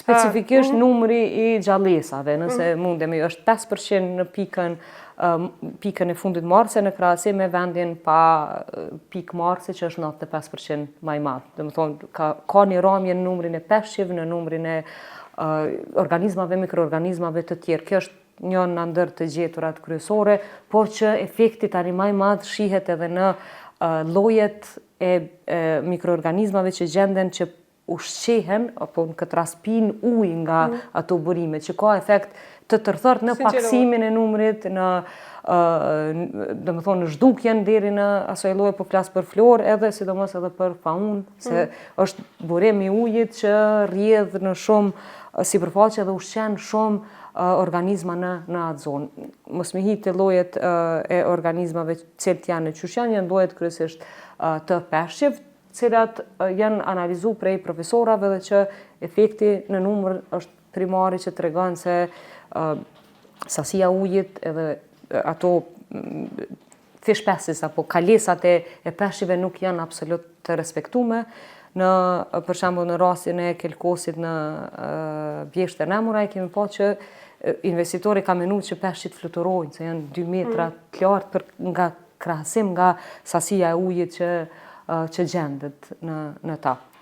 specifikisht numri I gjallësave, nëse mundemi, është 5% në pikën e fundit marse në krahasim me vendin pa pikë marse që është 95% më I madh. Domethënë ka një ramje në numrin e peshqive, në numrin e organizmave, mikroorganizmave të tjerë. Kjo është një në ndër të gjeturat kryesore, por që efekti tani më I madh shihet edhe në llojet e mikroorganizmave që gjenden që ushqehen apo në këtë rast pin ujë nga ato burime, që ka efekt të tërthort në paksimin e numrit, në domethënë në zhdukjen deri në asoj lloje, po flas për florë, edhe sidomos edhe për faunë, se është burim I ujit që rrjedh në shumë sipërfaqe dhe ushqen shumë organizma në atë zonë. Mos me hitë llojet e organizmave cilët janë qysh janë llojet kryesisht të peshqive, cilat janë analizu prej profesorave dhe që efekti në numër është primari që tregon se sasia ujit edhe ato fishpesis apo kalesat e peshqive nuk janë absolut të respektume. Për shembull në rastin e kelkosit në Vjeshtën e Emuraj kemi pa që investitori ka menuar që peshqit fluturojnë, se janë 2 metra të lartë nga krahasim nga sasia e ujit që gjendet në ta.